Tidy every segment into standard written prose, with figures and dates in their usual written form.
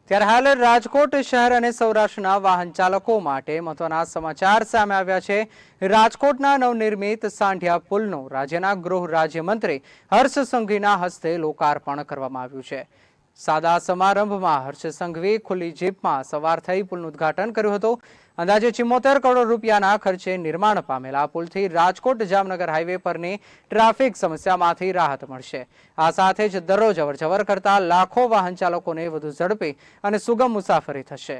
ત્યારે હાલ રાજકોટ શહેર અને સૌરાષ્ટ્રના વાહન ચાલકો માટે મહત્વના સમાચાર સામે આવ્યા છે। રાજકોટના નવનિર્મિત સાંઢિયા પુલનું રાજ્યના ગૃહ રાજ્યમંત્રી હર્ષ સંઘવીના હસ્તે લોકાર્પણ કરવામાં આવ્યું છે। સાદા સમારંભમાં હર્ષ સંઘવી ખુલ્લી જીપમાં સવાર થઈ પુલનું ઉદ્ઘાટન કર્યું હતું। અંદાજે 74 કરોડ રૂપિયાના ખર્ચે નિર્માણ પામેલા પુલથી રાજકોટ જામનગર હાઈવે પરની ટ્રાફિક સમસ્યામાંથી રાહત મળશે। આ સાથે જ દરરોજ અવરજવર કરતા લાખો વાહન ચાલકોને વધુ ઝડપી અને સુગમ મુસાફરી થશે।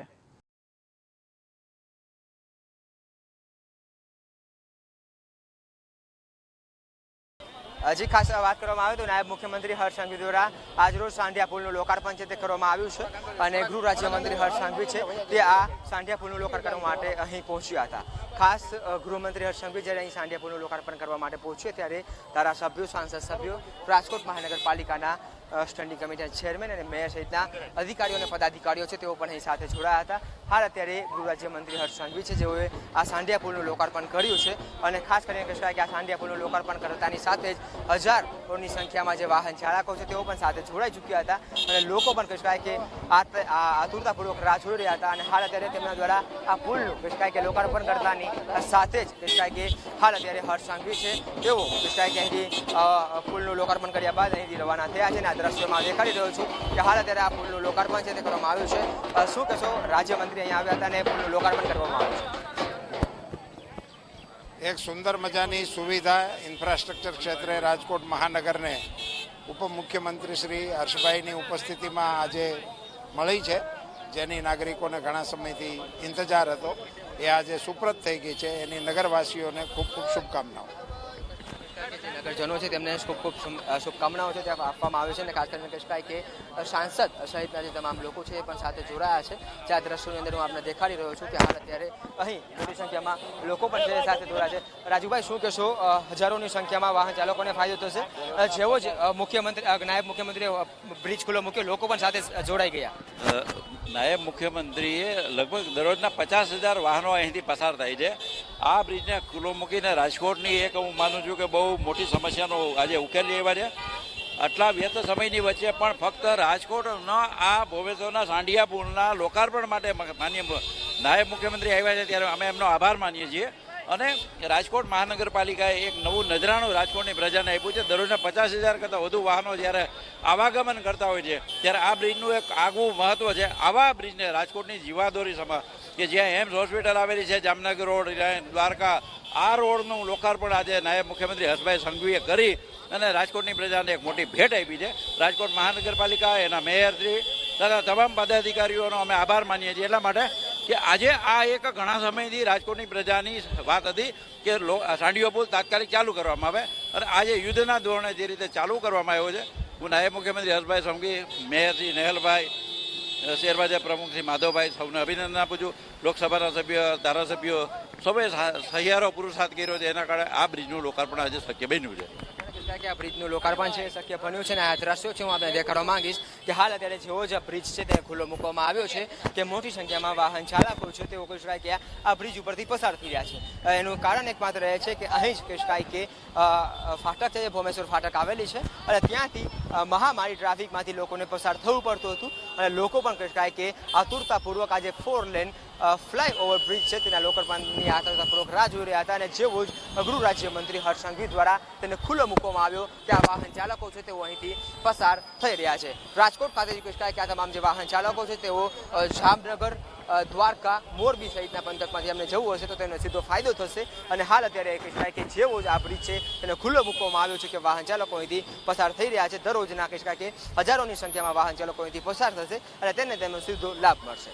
હજી ખાસ વાત કરવામાં આવે તો નાયબ મુખ્યમંત્રી હર્ષ સંઘવી દ્વારા આજરોજ સાંઢિયા પુલનું લોકાર્પણ છે તે કરવામાં આવ્યું છે અને ગૃહ રાજ્યમંત્રી હર્ષ સંઘવી છે તે આ સાંઢિયા પુલનું લોકાર્પણ કરવા માટે અહીં પહોંચ્યા હતા। ખાસ ગૃહમંત્રી હર્ષ સંઘવી જ્યારે અહીં સાંઢિયા પુલનું લોકાર્પણ કરવા માટે પહોંચ્યા ત્યારે ધારાસભ્યો, સાંસદ સભ્યો, રાજકોટ મહાનગરપાલિકાના સ્ટેન્ડિંગ કમિટીના ચેરમેન અને મેયર સહિતના અધિકારીઓ અને પદાધિકારીઓ છે તેઓ પણ અહીં સાથે જોડાયા હતા। હાલ અત્યારે ગૃહ રાજ્યમંત્રી હર્ષ સંઘવી છે જેઓએ આ સાંઢિયા પુલનું લોકાર્પણ કર્યું છે અને ખાસ કરીને કહી શકાય કે આ સાંઢિયા પુલનું લોકાર્પણ કરતાની સાથે જ હજારોની સંખ્યામાં જે વાહન ચાલકો છે તેઓ પણ સાથે જોડાઈ ચૂક્યા હતા અને લોકો પણ કહી શકાય કે આતુરતાપૂર્વક રાહ જોઈ રહ્યા હતા અને હાલ અત્યારે તેમના દ્વારા આ પુલનું કહી શકાય કે લોકાર્પણ કરતાની સાથે જ કહી શકાય કે હાલ અત્યારે હર્ષ સંઘવી છે તેઓ કહી શકાય કે અહીંથી પુલનું લોકાર્પણ કર્યા બાદ અહીંથી રવાના થયા છે અને આ દ્રશ્યોમાં દેખાડી રહ્યો છું કે હાલ અત્યારે આ પુલનું લોકાર્પણ છે તે કરવામાં આવ્યું છે। શું કહેશો, રાજ્યમંત્રી અહીંયા આવ્યા હતા અને પુલનું લોકાર્પણ કરવામાં આવ્યું છે। એક સુંદર મજાની સુવિધા ઇન્ફ્રાસ્ટ્રક્ચર ક્ષેત્રે રાજકોટ મહાનગરને ઉપમુખ્યમંત્રી શ્રી હર્ષભાઈની ઉપસ્થિતિમાં આજે મળી છે, જેની નાગરિકોને ઘણા સમયથી ઇંતજાર હતો, એ આજે સુપ્રત થઈ ગઈ છે। એની નગરવાસીઓને ખૂબ ખૂબ શુભકામનાઓ। નગરજનો છે તેમને ખૂબ ખૂબ શુભકામનાઓ છે ત્યાં આપવામાં આવે છે અને ખાસ કરીને કહી શકાય કે સાંસદ સહિતના જે તમામ લોકો છે એ પણ સાથે જોડાયા છે। જ્યાં દ્રશ્યોની અંદર હું આપને દેખાડી રહ્યો છું કે હાલ અત્યારે અહીં મોટી સંખ્યામાં લોકો પણ છે સાથે જોડાયા છે। રાજુભાઈ, શું કહેશો, હજારોની સંખ્યામાં વાહન ચાલકોને ફાયદો થશે? જેવો જ નાયબ મુખ્યમંત્રીએ બ્રિજ ખુલ્લો મૂક્યો, લોકો પણ સાથે જોડાઈ ગયા। નાયબ મુખ્યમંત્રીએ લગભગ દરરોજના 50,000 વાહનો અહીંથી પસાર થાય છે। આ બ્રિજને ખુલ્લો મૂકીને રાજકોટની એક હું માનું છું કે બહુ મોટી સમસ્યાનો આજે ઉકેલ લેવા છે। આટલા વ્યસ્ત સમયની વચ્ચે પણ ફક્ત રાજકોટના આ ભોવેશ્વરના સાંઢિયા પુલના લોકાર્પણ માટે માન્ય નાયબ મુખ્યમંત્રી આવ્યા છે ત્યારે અમે એમનો આભાર માનીએ છીએ અને રાજકોટ મહાનગરપાલિકાએ એક નવું નજરાણું રાજકોટની પ્રજાને આપ્યું છે। દરરોજના 50,000 કરતાં વધુ વાહનો જ્યારે આવાગમન કરતા હોય છે ત્યારે આ બ્રિજનું એક આગવું મહત્ત્વ છે। આવા બ્રિજને રાજકોટની જીવાદોરી સમા કે જ્યાં એમ્સ હોસ્પિટલ આવેલી છે, જામનગર રોડ, દ્વારકા, આ રોડનું લોકાર્પણ આજે નાયબ મુખ્યમંત્રી હર્ષભાઈ સંઘવીએ કરી અને રાજકોટની પ્રજાને એક મોટી ભેટ આપી છે। રાજકોટ મહાનગરપાલિકા, એના મેયરશ્રી તથા તમામ પદાધિકારીઓનો અમે આભાર માનીએ છીએ એટલા માટે કે આજે આ એક ઘણા સમયથી રાજકોટની પ્રજાની વાત હતી કે સાંઢિયો પુલ તાત્કાલિક ચાલુ કરવામાં આવે અને આજે યુદ્ધના ધોરણે જે રીતે ચાલુ કરવામાં આવ્યો છે, હું નાયબ મુખ્યમંત્રી હર્ષભાઈ સંઘવી, મેયર શ્રી નેહલભાઈ, શહેર ભાજપ પ્રમુખ શ્રી માધવભાઈ, સૌને અભિનંદન આપું છું। લોકસભાના સભ્યો, ધારાસભ્યો સૌએ સહિયારો પુરુષાર્થ કર્યો છે, એના કારણે આ બ્રિજનું લોકાર્પણ આજે શક્ય બન્યું છે। કે આ બ્રિજનું લોકાર્પણ છે શક્ય બન્યું છે અને આ દ્રશ્યો છે હું આપણે દેખાડવા માંગીશ કે હાલ અત્યારે જેવો જ બ્રિજ છે તે ખુલ્લો મૂકવામાં આવ્યો છે કે મોટી સંખ્યામાં વાહન ચાલકો છે તેઓ કહી શકાય કે આ બ્રિજ ઉપરથી પસાર થઈ રહ્યા છે। એનું કારણ એકમાત્ર એ છે કે અહીં જ કહી શકાય કે ફાટક છે, ભોમેશ્વર ફાટક આવેલી છે અને ત્યાંથી મહામારી ટ્રાફિકમાંથી લોકોને પસાર થવું પડતું હતું અને લોકો પણ કહી શકાય કે આતુરતાપૂર્વક આજે 4 લેન ફ્લાયઓવર બ્રિજ છે તેના લોકાર્પણની આતુરતાપૂર્વક રાહ જોઈ રહ્યા હતા અને જેવો જ ગૃહ રાજ્યમંત્રી હર્ષ સંઘવી દ્વારા તેને ખુલ્લો મૂકવામાં આવ્યો કે આ વાહન ચાલકો છે તેઓ અહીંથી પસાર થઈ રહ્યા છે। રાજકોટ ખાતે કહી શકાય કે આ તમામ જે વાહન ચાલકો છે તેઓ જામનગર, દ્વારકા, મોરબી સહિતના પંથકમાંથી અમને જવું હશે તો તેનો સીધો ફાયદો થશે અને હાલ અત્યારે કહી શકાય કે જેવો જ આ બ્રિજ છે તેને ખુલ્લો મૂકવામાં આવ્યો છે કે વાહન ચાલકો અહીંથી પસાર થઈ રહ્યા છે। દરરોજના કહી શકાય કે હજારોની સંખ્યામાં વાહન ચાલકો અહીંથી પસાર થશે અને તેને તેનો સીધો લાભ મળશે।